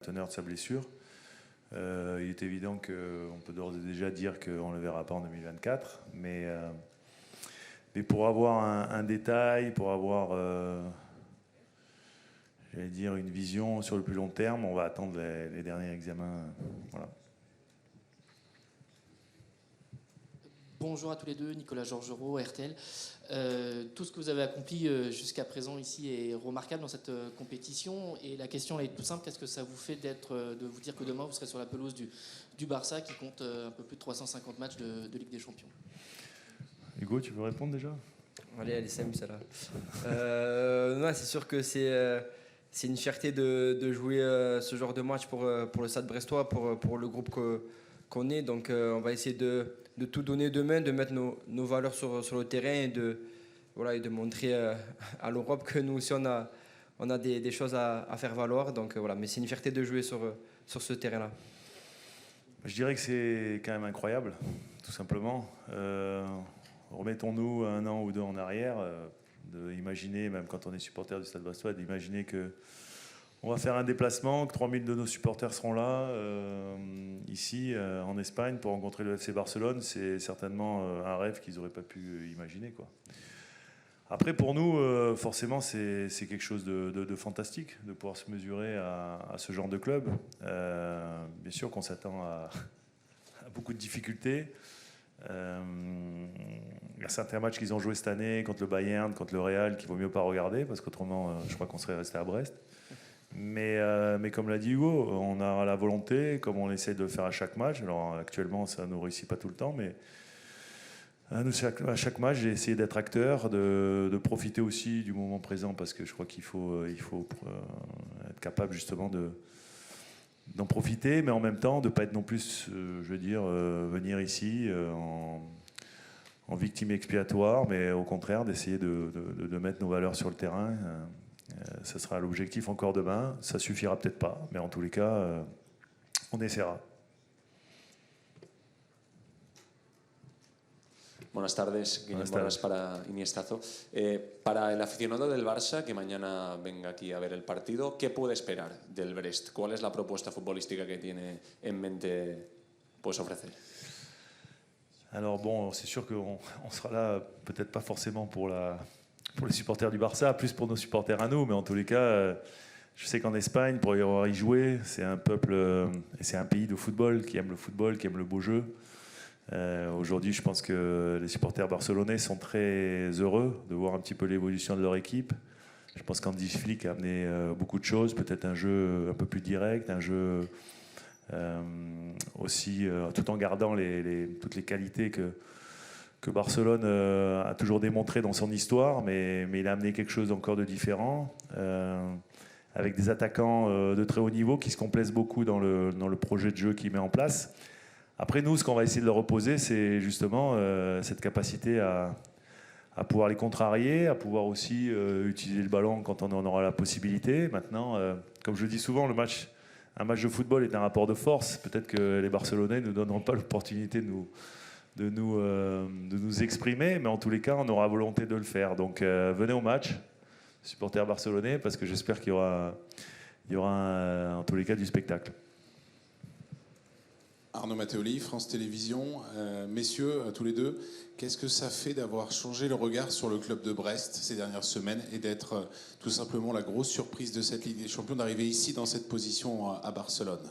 teneur de sa blessure. Il est évident qu'on peut d'ores et déjà dire qu'on ne le verra pas en 2024, mais pour avoir un détail, pour avoir j'allais dire une vision sur le plus long terme, on va attendre les derniers examens. Voilà. Bonjour à tous les deux, Nicolas Georgerot, RTL. Tout ce que vous avez accompli jusqu'à présent ici est remarquable dans cette compétition. Et la question est toute simple, qu'est-ce que ça vous fait de vous dire que demain vous serez sur la pelouse du Barça qui compte un peu plus de 350 matchs de Ligue des Champions? Hugo, tu veux répondre déjà? Allez, Sam, ça là. Non, c'est sûr que c'est une fierté de jouer ce genre de match pour le Stade Brestois, pour le groupe qu'on est. Donc on va essayer de tout donner demain, de mettre nos valeurs sur le terrain et de montrer à l'Europe que nous aussi on a des choses à faire valoir. Donc voilà, mais c'est une fierté de jouer sur ce terrain-là. Je dirais que c'est quand même incroyable, tout simplement. Remettons-nous un an ou deux en arrière, d'imaginer, même quand on est supporter du Stade Brestois, d'imaginer que on va faire un déplacement, que 3000 de nos supporters seront là, ici, en Espagne, pour rencontrer le FC Barcelone. C'est certainement un rêve qu'ils n'auraient pas pu imaginer, quoi. Après, pour nous, forcément, c'est quelque chose de fantastique de pouvoir se mesurer à ce genre de club. Bien sûr qu'on s'attend à beaucoup de difficultés. Il y a certains matchs qu'ils ont joués cette année contre le Bayern, contre le Real, qu'il vaut mieux pas regarder, parce qu'autrement, je crois qu'on serait resté à Brest. Mais comme l'a dit Hugo, on a la volonté, comme on essaie de le faire à chaque match. Alors actuellement, ça ne nous réussit pas tout le temps, mais à chaque match, j'ai essayé d'être acteur, de profiter aussi du moment présent, parce que je crois qu'il faut être capable justement d'en profiter, mais en même temps de ne pas être non plus, je veux dire, venir ici en victime expiatoire, mais au contraire d'essayer de mettre nos valeurs sur le terrain. Ça sera l'objectif encore demain. Ça suffira peut-être pas, mais en tous les cas, on essaiera. Buenas tardes, Guillem Borras para Iniestazo. Para el aficionado del Barça que mañana venga aquí a ver el partido, ¿qué puede esperar del Brest? ¿Cuál es la propuesta futbolística que tiene en mente pues, ofrecer? Alors bon, c'est sûr qu'on sera là, peut-être pas forcément pour les supporters du Barça, plus pour nos supporters à nous, mais en tous les cas, je sais qu'en Espagne, pour y avoir y joué, c'est un peuple et c'est un pays de football, qui aime le beau jeu. Aujourd'hui, je pense que les supporters barcelonais sont très heureux de voir un petit peu l'évolution de leur équipe. Je pense qu'Andy Flick a amené beaucoup de choses, peut-être un jeu un peu plus direct, un jeu aussi, tout en gardant toutes les qualités que Barcelone a toujours démontré dans son histoire, mais il a amené quelque chose encore de différent, avec des attaquants de très haut niveau qui se complaisent beaucoup dans le projet de jeu qu'il met en place. Après, nous, ce qu'on va essayer de leur reposer, c'est justement cette capacité à pouvoir les contrarier, à pouvoir aussi utiliser le ballon quand on en aura la possibilité. Maintenant, comme je le dis souvent, un match de football est un rapport de force. Peut-être que les Barcelonais ne nous donneront pas l'opportunité de nous exprimer, mais en tous les cas, on aura volonté de le faire. Donc, venez au match, supporters barcelonais, parce que j'espère qu'il y aura en tous les cas du spectacle. Arnaud Matteoli, France Télévisions. Messieurs, tous les deux, qu'est-ce que ça fait d'avoir changé le regard sur le club de Brest ces dernières semaines et d'être tout simplement la grosse surprise de cette Ligue des Champions, d'arriver ici dans cette position à Barcelone?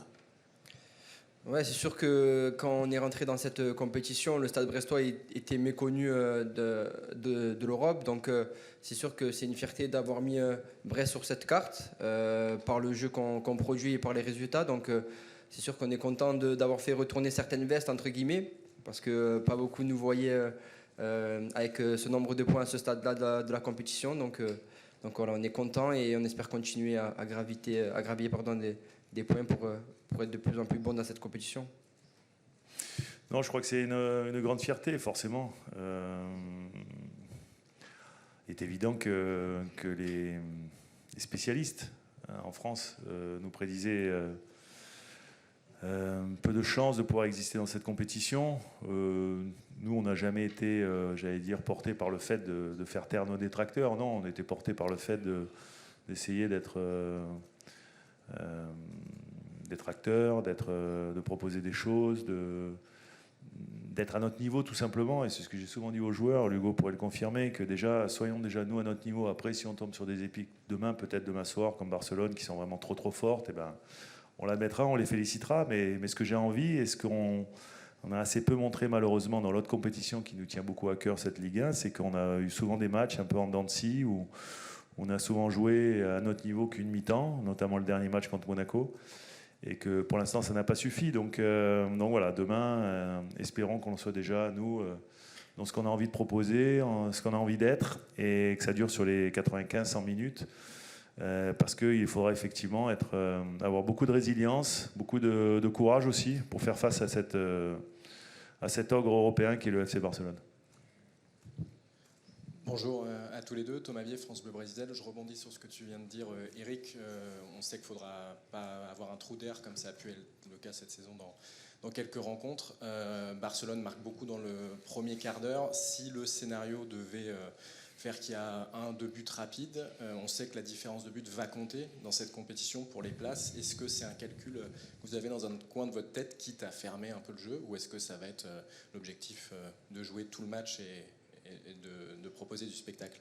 Ouais, c'est sûr que quand on est rentré dans cette compétition, le Stade Brestois était méconnu de l'Europe. Donc c'est sûr que c'est une fierté d'avoir mis Brest sur cette carte par le jeu qu'on produit et par les résultats. Donc c'est sûr qu'on est content d'avoir fait retourner certaines vestes, entre guillemets, parce que pas beaucoup nous voyaient avec ce nombre de points à ce stade-là de la compétition. Donc voilà, on est content et on espère continuer à gravir des points pour être de plus en plus bon dans cette compétition. Non, je crois que c'est une grande fierté, forcément. Il est évident que les spécialistes en France nous prédisaient peu de chances de pouvoir exister dans cette compétition. Nous, on n'a jamais été, j'allais dire, portés par le fait de faire taire nos détracteurs. Non, on était portés par le fait d'essayer d'être d'être acteur, de proposer des choses, d'être à notre niveau tout simplement. Et c'est ce que j'ai souvent dit aux joueurs, Hugo pourrait le confirmer, que déjà, soyons déjà nous à notre niveau. Après, si on tombe sur des équipes peut-être demain soir, comme Barcelone, qui sont vraiment trop fortes, eh ben, on l'admettra, on les félicitera. Mais ce que j'ai envie, et ce qu'on a assez peu montré malheureusement dans l'autre compétition qui nous tient beaucoup à cœur, cette Ligue 1, c'est qu'on a eu souvent des matchs un peu en dents de scie, où on a souvent joué à notre niveau qu'une mi-temps, notamment le dernier match contre Monaco, et que pour l'instant ça n'a pas suffi. Donc voilà, demain, espérons qu'on soit déjà, nous, dans ce qu'on a envie de proposer, ce qu'on a envie d'être, et que ça dure sur les 95-100 minutes, parce qu'il faudra effectivement avoir beaucoup de résilience, beaucoup de courage aussi, pour faire face à cet ogre européen qui est le FC Barcelone. Bonjour à tous les deux, Thomas Vier, France Bleu Brésil. Je rebondis sur ce que tu viens de dire, Eric. On sait qu'il ne faudra pas avoir un trou d'air comme ça a pu être le cas cette saison dans quelques rencontres. Barcelone marque beaucoup dans le premier quart d'heure. Si le scénario devait faire qu'il y a 1-2 buts rapides, on sait que la différence de but va compter dans cette compétition pour les places. Est-ce que c'est un calcul que vous avez dans un coin de votre tête, quitte à fermer un peu le jeu, ou est-ce que ça va être l'objectif de jouer tout le match et de proposer du spectacle?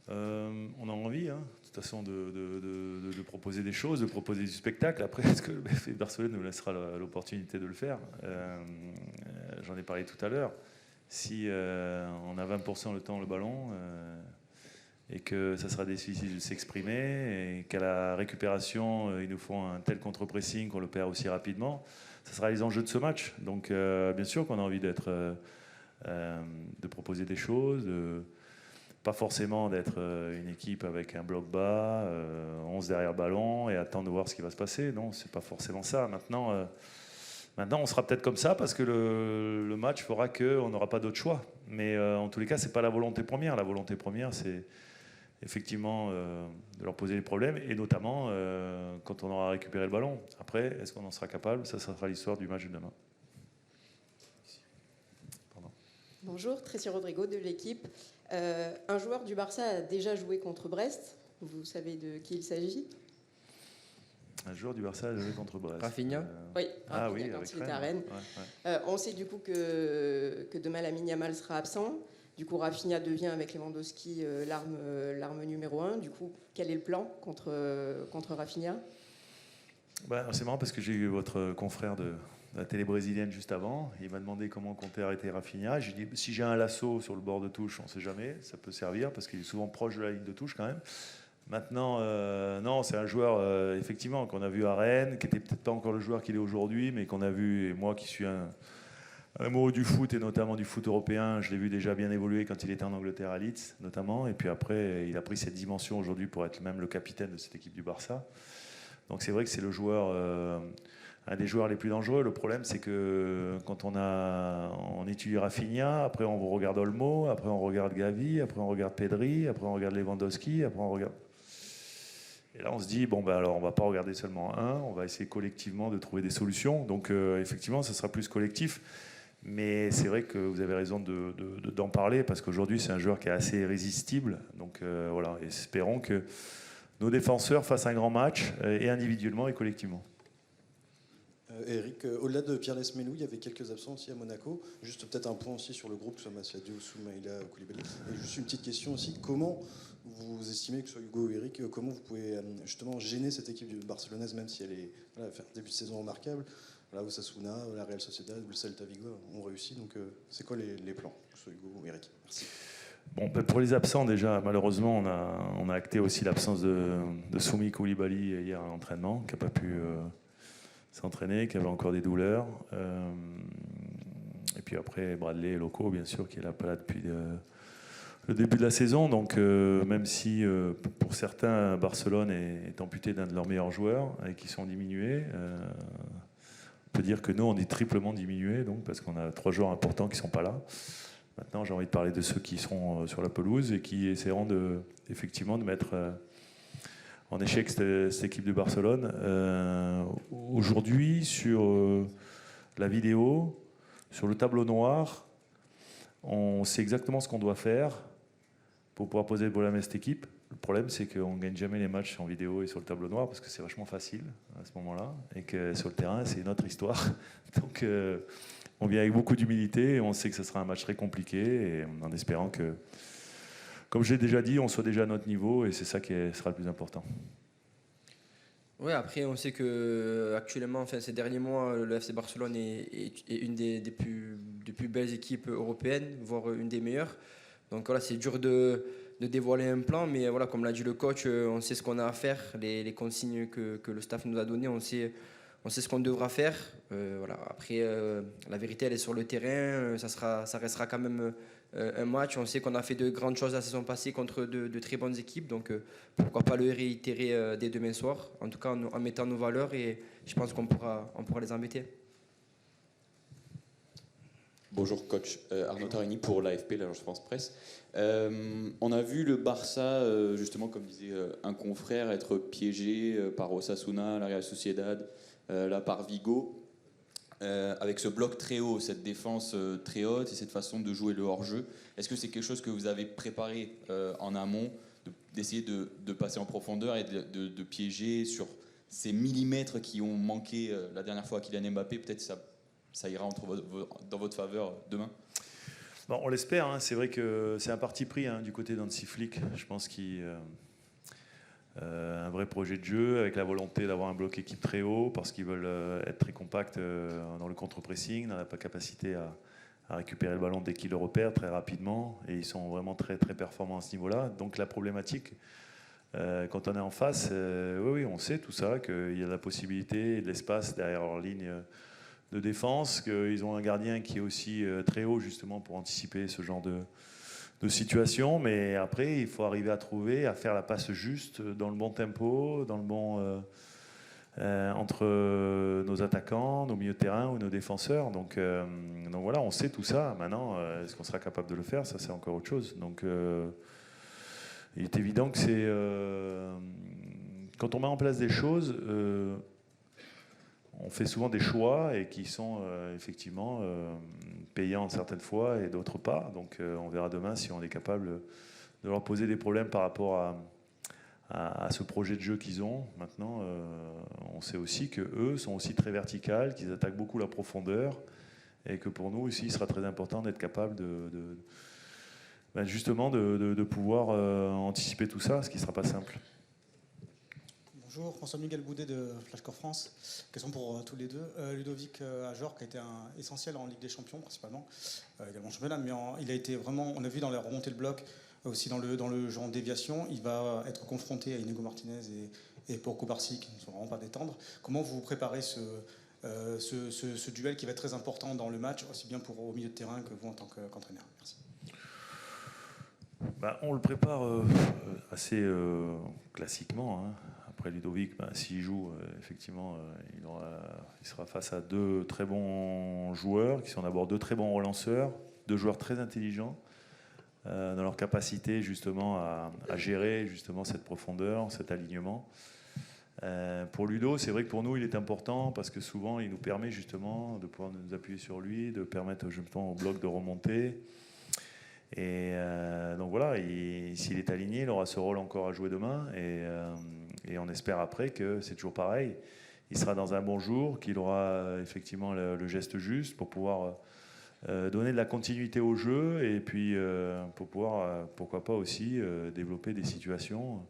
On a envie, de toute façon, de proposer des choses, de proposer du spectacle. Après, est-ce que le FC Barcelone nous laissera l'opportunité de le faire? J'en ai parlé tout à l'heure. Si on a 20% le temps le ballon, et que ça sera difficile de s'exprimer, et qu'à la récupération, ils nous font un tel contre-pressing qu'on le perd aussi rapidement, ça sera les enjeux de ce match. Donc, bien sûr qu'on a envie de proposer des choses, pas forcément d'être une équipe avec un bloc bas, 11 derrière ballon et attendre de voir ce qui va se passer. Non, c'est pas forcément ça. Maintenant, on sera peut-être comme ça parce que le match fera qu'on n'aura pas d'autre choix. Mais en tous les cas, c'est pas la volonté première. La volonté première, c'est effectivement de leur poser les problèmes, et notamment quand on aura récupéré le ballon. Après, est-ce qu'on en sera capable? Ça sera l'histoire du match de demain. Bonjour, Tracy Rodrigo de l'équipe. Un joueur du Barça a déjà joué contre Brest. Vous savez de qui il s'agit? Un joueur du Barça a joué contre Brest. Rafinha Oui, Ah Rafinha, oui, quand avec il était à Rennes. Ouais. On sait du coup que demain Lamine Yamal sera absent. Du coup, Rafinha devient avec Lewandowski l'arme numéro 1. Du coup, quel est le plan contre Rafinha? C'est marrant parce que j'ai eu votre confrère de la télé brésilienne juste avant. Il m'a demandé comment on comptait arrêter Rafinha. J'ai dit, si j'ai un lasso sur le bord de touche, on ne sait jamais, ça peut servir parce qu'il est souvent proche de la ligne de touche quand même. Maintenant, non, c'est un joueur effectivement qu'on a vu à Rennes, qui n'était peut-être pas encore le joueur qu'il est aujourd'hui, mais qu'on a vu, et moi qui suis un amoureux du foot et notamment du foot européen, je l'ai vu déjà bien évoluer quand il était en Angleterre à Leeds notamment, et puis après il a pris cette dimension aujourd'hui pour être même le capitaine de cette équipe du Barça. Donc c'est vrai que c'est le joueur, un des joueurs les plus dangereux. Le problème c'est que quand on étudie Rafinha, après on regarde Olmo, après on regarde Gavi, après on regarde Pedri, après on regarde Lewandowski, après on regarde... Et là on se dit, alors on va pas regarder seulement un, on va essayer collectivement de trouver des solutions. Donc effectivement ça sera plus collectif. Mais c'est vrai que vous avez raison d'en parler, parce qu'aujourd'hui c'est un joueur qui est assez irrésistible. Donc voilà, espérons que nos défenseurs fassent un grand match, et individuellement et collectivement. Eric, au-delà de Pierre Lesmelou, il y avait quelques absents aussi à Monaco. Juste peut-être un point aussi sur le groupe, que ce soit Massiadi ou Soumaïla ou Koulibaly. Et juste une petite question aussi, comment vous estimez, que ce soit Hugo ou Eric, comment vous pouvez justement gêner cette équipe barcelonaise, même si elle est fait un début de saison remarquable? Osasuna, la Real Sociedad ou le Celta Vigo ont réussi. Donc, c'est quoi les plans, que ce soit Hugo ou Eric? Merci. Pour les absents, déjà, malheureusement, on a acté aussi l'absence de Soumi Koulibaly hier à l'entraînement, qui n'a pas pu s'entraîner, qui avait encore des douleurs. Et puis après, Bradley Loco, bien sûr, qui est là pas là depuis le début de la saison. Donc, même si pour certains, Barcelone est amputé d'un de leurs meilleurs joueurs et qui sont diminués, on peut dire que nous, on est triplement diminués, donc, parce qu'on a 3 joueurs importants qui ne sont pas là. Maintenant, j'ai envie de parler de ceux qui seront sur la pelouse et qui essaieront effectivement de mettre en échec cette équipe de Barcelone. Aujourd'hui, sur la vidéo, sur le tableau noir, on sait exactement ce qu'on doit faire pour pouvoir poser le problème à cette équipe. Le problème, c'est qu'on ne gagne jamais les matchs en vidéo et sur le tableau noir parce que c'est vachement facile à ce moment-là et que sur le terrain, c'est une autre histoire. Donc, on vient avec beaucoup d'humilité et on sait que ce sera un match très compliqué et en espérant que, comme je l'ai déjà dit, on soit déjà à notre niveau et c'est ça qui sera le plus important. Oui, après, on sait que actuellement, enfin, ces derniers mois, le FC Barcelone est une des plus belles équipes européennes, voire une des meilleures. Donc voilà, c'est dur de dévoiler un plan, mais voilà, comme l'a dit le coach, on sait ce qu'on a à faire, les consignes que le staff nous a données, on sait ce qu'on devra faire. Voilà. Après, la vérité, elle est sur le terrain, ça restera quand même un match. On sait qu'on a fait de grandes choses la saison passée contre de très bonnes équipes, donc pourquoi pas le réitérer dès demain soir, en tout cas en mettant nos valeurs, et je pense qu'on pourra les embêter. Bonjour coach, Arnaud Tarini pour l'AFP, l'agence France Presse. On a vu le Barça, justement comme disait un confrère, être piégé par Osasuna, la Real Sociedad, là par Vigo, avec ce bloc très haut, cette défense très haute et cette façon de jouer le hors-jeu. Est-ce que c'est quelque chose que vous avez préparé en amont, d'essayer de passer en profondeur et de piéger sur ces millimètres qui ont manqué la dernière fois à Kylian Mbappé? Peut-être ça ira dans votre faveur demain. Bon, on l'espère, hein. C'est vrai que c'est un parti pris du côté d'Hansi Flick. Je pense qu'il un vrai projet de jeu avec la volonté d'avoir un bloc équipe très haut parce qu'ils veulent être très compacts dans le contre-pressing, dans la capacité à récupérer le ballon dès qu'ils le repèrent très rapidement et ils sont vraiment très, très performants à ce niveau-là. Donc la problématique, quand on est en face, oui, on sait tout ça, qu'il y a de la possibilité et de l'espace derrière leur ligne de défense, qu'ils ont un gardien qui est aussi très haut justement pour anticiper ce genre de situation, mais après il faut arriver à faire la passe juste dans le bon tempo, dans le bon entre nos attaquants, nos milieux de terrain ou nos défenseurs. Donc voilà, on sait tout ça. Maintenant, est-ce qu'on sera capable de le faire? Ça, c'est encore autre chose. Donc il est évident que c'est quand on met en place des choses, on fait souvent des choix et qui sont effectivement payants certaines fois et d'autres pas. Donc on verra demain si on est capable de leur poser des problèmes par rapport à ce projet de jeu qu'ils ont. Maintenant, on sait aussi qu'eux sont aussi très verticales, qu'ils attaquent beaucoup la profondeur et que pour nous aussi, il sera très important d'être capable justement de pouvoir anticiper tout ça, ce qui ne sera pas simple. Bonjour, François-Miguel Boudet de Flashcore France. Question pour tous les deux. Ludovic Ajor, qui a été essentiel en Ligue des Champions principalement, également en championnat, mais il a été vraiment, on a vu dans la remontée de bloc, aussi dans le genre déviation, il va être confronté à Inigo Martinez et Pau Cubarsí, qui ne sont vraiment pas des tendres. Comment vous préparez ce duel qui va être très important dans le match, aussi bien au milieu de terrain que vous en tant qu'entraîneur? Merci. On le prépare assez classiquement. Après Ludovic, s'il joue, effectivement, il sera face à deux très bons joueurs, qui sont d'abord deux très bons relanceurs, deux joueurs très intelligents, dans leur capacité justement à gérer justement cette profondeur, cet alignement. Pour Ludo, c'est vrai que pour nous, il est important parce que souvent, il nous permet justement de pouvoir nous appuyer sur lui, de permettre justement au bloc de remonter. Et donc voilà, s'il est aligné, il aura ce rôle encore à jouer demain. Et on espère après que c'est toujours pareil. Il sera dans un bon jour, qu'il aura effectivement le geste juste pour pouvoir donner de la continuité au jeu et puis pour pouvoir, pourquoi pas aussi, développer des situations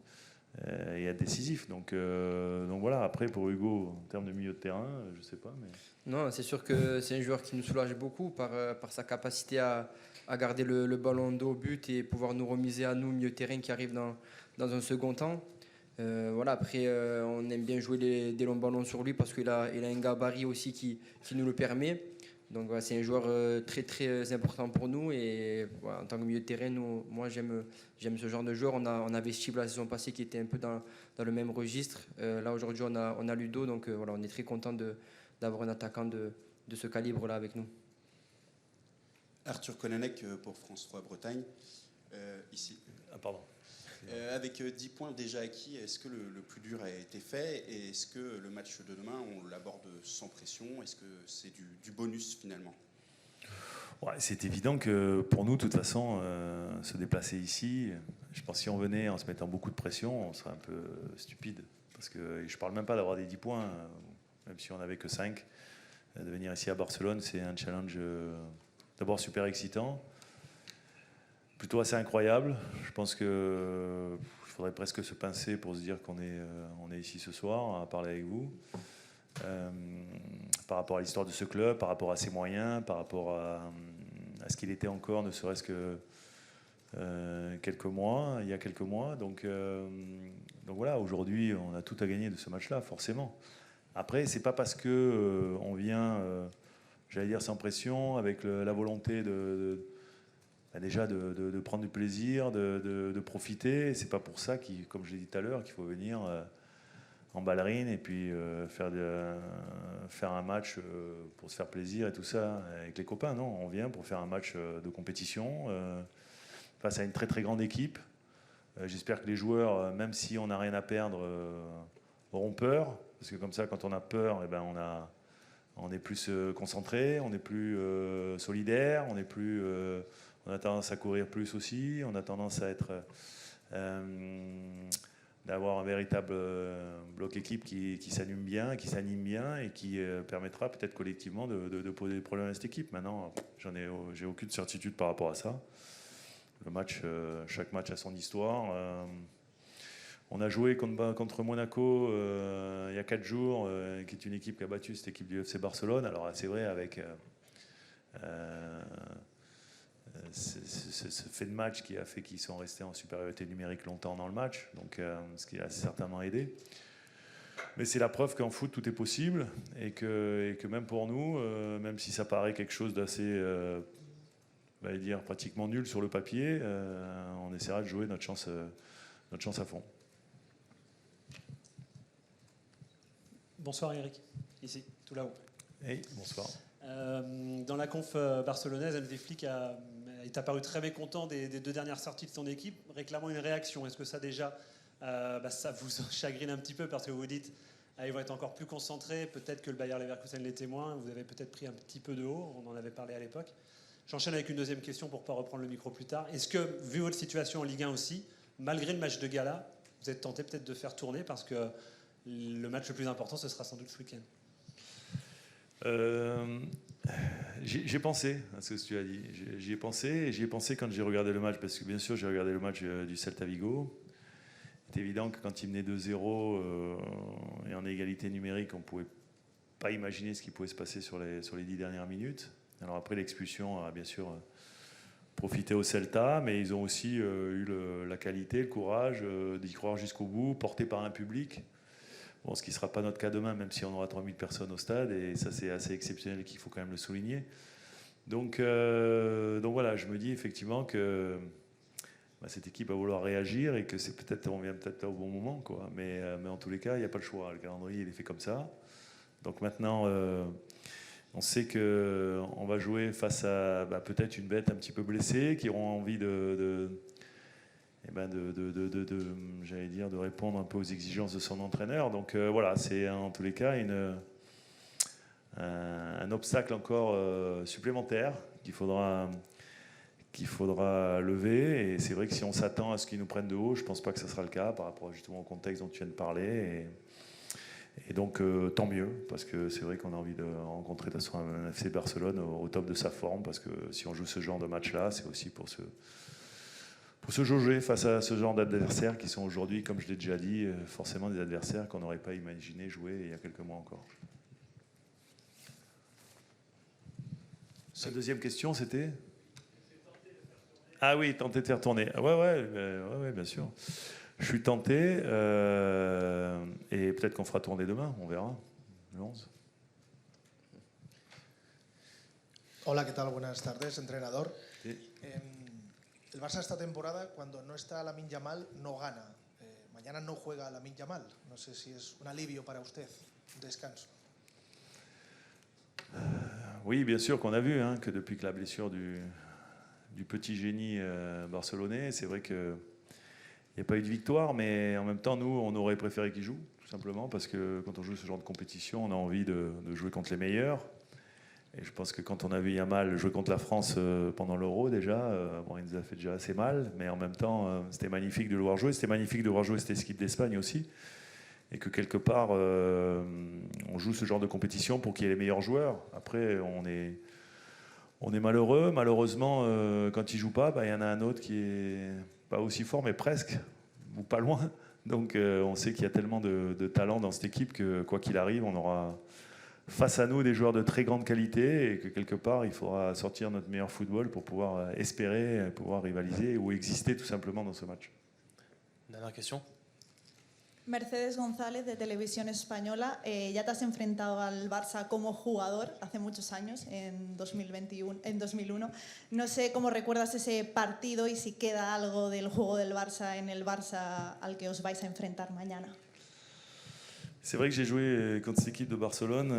et être décisif. Donc voilà, après pour Hugo, en termes de milieu de terrain, je ne sais pas. Mais... Non, c'est sûr que c'est un joueur qui nous soulage beaucoup par sa capacité à garder le ballon dos au but et pouvoir nous remiser à nous, milieu de terrain qui arrive dans un second temps. Voilà, après, on aime bien jouer des longs ballons sur lui parce qu'il a un gabarit aussi qui nous le permet. Donc voilà, c'est un joueur très très important pour nous et voilà, en tant que milieu de terrain, moi j'aime ce genre de joueur. On avait Steve la saison passée qui était un peu dans le même registre. Là aujourd'hui on a Ludo, donc voilà, on est très content d'avoir un attaquant de ce calibre-là avec nous. Arthur Konanek pour France 3 Bretagne, ici. Pardon. Avec 10 points déjà acquis, est-ce que le plus dur a été fait et est-ce que le match de demain, on l'aborde sans pression? Est-ce que c'est du bonus finalement? Ouais, c'est évident que pour nous, de toute façon, se déplacer ici, je pense que si on venait en se mettant beaucoup de pression, on serait un peu stupide. Parce que je ne parle même pas d'avoir des 10 points, même si on n'avait que 5. De venir ici à Barcelone, c'est un challenge d'abord super excitant, plutôt assez incroyable. Je pense qu'il faudrait presque se pincer pour se dire qu'on est ici ce soir à parler avec vous. Par rapport à l'histoire de ce club, par rapport à ses moyens, par rapport à ce qu'il était encore, ne serait-ce que il y a quelques mois. Donc voilà, aujourd'hui, on a tout à gagner de ce match-là, forcément. Après, c'est pas parce que on vient, j'allais dire, sans pression, avec la volonté déjà de prendre du plaisir, de profiter. C'est pas pour ça, comme je l'ai dit tout à l'heure, qu'il faut venir en ballerine et puis faire un match pour se faire plaisir et tout ça avec les copains. Non, on vient pour faire un match de compétition face à une très très grande équipe. J'espère que les joueurs, même si on n'a rien à perdre, auront peur, parce que comme ça, quand on a peur, eh ben on est plus concentré, on est plus solidaire, on a tendance à courir plus aussi, on a tendance à être d'avoir un véritable bloc équipe qui s'anime bien, qui s'anime bien et qui permettra peut-être collectivement de poser des problèmes à cette équipe. Maintenant, j'ai aucune certitude par rapport à ça. Chaque match a son histoire. On a joué contre Monaco il y a 4 jours, qui est une équipe qui a battu cette équipe du FC Barcelone. Alors c'est vrai, avec ce fait de match qui a fait qu'ils sont restés en supériorité numérique longtemps dans le match, donc ce qui a certainement aidé. Mais c'est la preuve qu'en foot tout est possible et que même pour nous, même si ça paraît quelque chose d'assez dire pratiquement nul sur le papier, on essaiera de jouer notre chance à fond. Bonsoir Eric, ici, tout là-haut. Hey, bonsoir. Dans la conf barcelonaise, Hansi Flick est apparu très mécontent des 2 dernières sorties de son équipe, réclamant une réaction. Est-ce que ça déjà, ça vous chagrine un petit peu parce que vous vous dites ils vont être encore plus concentrés, peut-être que le Bayer Leverkusen les témoins, vous avez peut-être pris un petit peu de haut, on en avait parlé à l'époque. J'enchaîne avec une deuxième question pour ne pas reprendre le micro plus tard. Est-ce que, vu votre situation en Ligue 1 aussi, malgré le match de gala, vous êtes tenté peut-être de faire tourner parce que le match le plus important, ce sera sans doute ce week-end? J'ai pensé à ce que tu as dit. J'y ai pensé quand j'ai regardé le match, parce que bien sûr j'ai regardé le match du Celta Vigo. C'est évident que quand il menait 2-0 et en égalité numérique, on ne pouvait pas imaginer ce qui pouvait se passer sur les 10 dernières minutes. Alors après, l'expulsion a bien sûr profité au Celta, mais ils ont aussi eu la qualité, le courage d'y croire jusqu'au bout, porté par un public. Bon, ce qui ne sera pas notre cas demain, même si on aura 3000 personnes au stade, et ça c'est assez exceptionnel qu'il faut quand même le souligner. Donc voilà, je me dis effectivement que cette équipe va vouloir réagir et que on vient peut-être là au bon moment, quoi. Mais en tous les cas, il n'y a pas le choix. Le calendrier il est fait comme ça. Donc maintenant, on sait qu'on va jouer face à peut-être une bête un petit peu blessée, qui auront envie j'allais dire, de répondre un peu aux exigences de son entraîneur. Donc voilà, c'est en tous les cas un obstacle encore supplémentaire qu'il faudra lever. Et c'est vrai que si on s'attend à ce qu'ils nous prennent de haut, je ne pense pas que ce sera le cas par rapport justement au contexte dont tu viens de parler. Et donc tant mieux, parce que c'est vrai qu'on a envie de rencontrer un FC Barcelone au top de sa forme, parce que si on joue ce genre de match-là, c'est aussi pour se jauger face à ce genre d'adversaires qui sont aujourd'hui, comme je l'ai déjà dit, forcément des adversaires qu'on n'aurait pas imaginé jouer il y a quelques mois encore. Sa deuxième question, c'était ? Ah oui, tenter de faire tourner. Ouais, bien sûr. Je suis tenté, et peut-être qu'on fera tourner demain, on verra, le 11. Hola, ¿qué tal? Buenas tardes, entrenador. Sí. El Barça esta temporada, cuando no está Lamine Yamal, no gana. Mañana no juega Lamine Yamal. No sé si es un alivio para usted, un descanso. Oui, bien sûr qu'on a vu que depuis que la blessure du petit génie barcelonais, c'est vrai qu'il n'y a pas eu de victoire, mais en même temps, nous, on aurait préféré qu'il joue, tout simplement, parce que quand on joue ce genre de compétition, on a envie de jouer contre les meilleurs. Et je pense que quand on a vu Yamal jouer contre la France pendant l'Euro déjà, bon, il nous a fait déjà assez mal, mais en même temps, c'était magnifique de le voir jouer. C'était magnifique de voir jouer cette équipe d'Espagne aussi. Et que quelque part, on joue ce genre de compétition pour qu'il y ait les meilleurs joueurs. Après, on est malheureux. Malheureusement, quand il ne joue pas, il y en a un autre qui est pas aussi fort, mais presque, ou pas loin. Donc on sait qu'il y a tellement de talent dans cette équipe que quoi qu'il arrive, on aura face à nous des joueurs de très grande qualité et que quelque part, il faudra sortir notre meilleur football pour pouvoir espérer, pouvoir rivaliser ou exister tout simplement dans ce match. Dernière question. Mercedes González de Televisión Española, ya te has enfrentado al Barça como jugador hace muchos años, en 2001. No sé cómo recuerdas ese partido y si queda algo del juego del Barça en el Barça al que os vais a enfrentar mañana. C'est vrai que j'ai joué contre cette équipe de Barcelone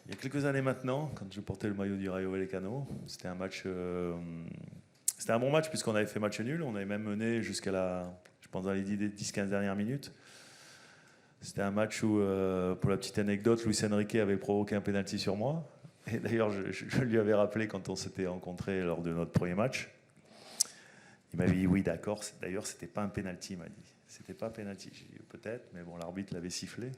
il y a quelques années maintenant, quand je portais le maillot du Rayo Vallecano. C'était un match, c'était un bon match puisqu'on avait fait match nul. On avait même mené jusqu'à je pense dans les 10-15 dernières minutes. C'était un match où, pour la petite anecdote, Luis Enrique avait provoqué un penalty sur moi. Et d'ailleurs, je lui avais rappelé quand on s'était rencontrés lors de notre premier match. Il m'avait dit oui, d'accord. D'ailleurs, c'était pas un penalty, il m'a dit. C'était pas un penalty. J'ai dit peut-être, mais bon, l'arbitre l'avait sifflé.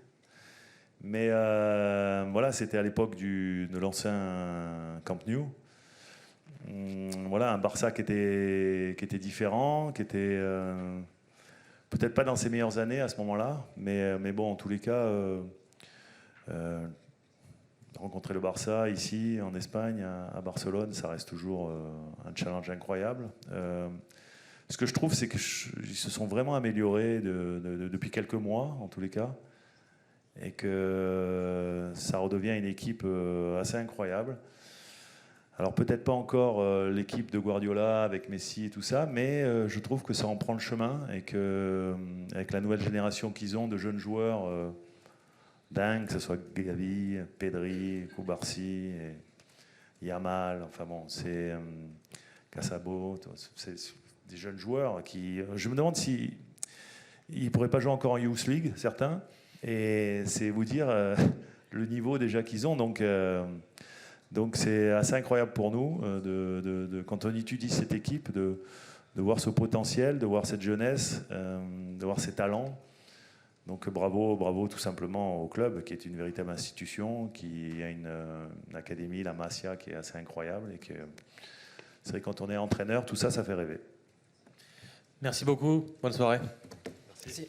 Mais voilà, c'était à l'époque de l'ancien Camp Nou. Voilà, un Barça qui était différent, qui était peut-être pas dans ses meilleures années à ce moment-là, mais bon, en tous les cas, rencontrer le Barça ici, en Espagne, à Barcelone, ça reste toujours un challenge incroyable. Ce que je trouve, c'est qu'ils se sont vraiment améliorés depuis quelques mois, en tous les cas, et que ça redevient une équipe assez incroyable. Alors peut-être pas encore l'équipe de Guardiola avec Messi et tout ça, mais je trouve que ça en prend le chemin et qu'avec la nouvelle génération qu'ils ont de jeunes joueurs dingues, que ce soit Gavi, Pedri, Koubarsi, et Yamal, enfin bon, c'est Casabo, c'est des jeunes joueurs qui... Je me demande s'ils ne pourraient pas jouer encore en Youth League, certains, et c'est vous dire le niveau déjà qu'ils ont, donc c'est assez incroyable pour nous, quand on étudie cette équipe, de voir ce potentiel, de voir cette jeunesse, de voir ces talents. Donc bravo tout simplement au club, qui est une véritable institution, qui a une académie, la Masia, qui est assez incroyable. Et que c'est vrai que quand on est entraîneur, tout ça, ça fait rêver. Merci beaucoup, bonne soirée. Merci.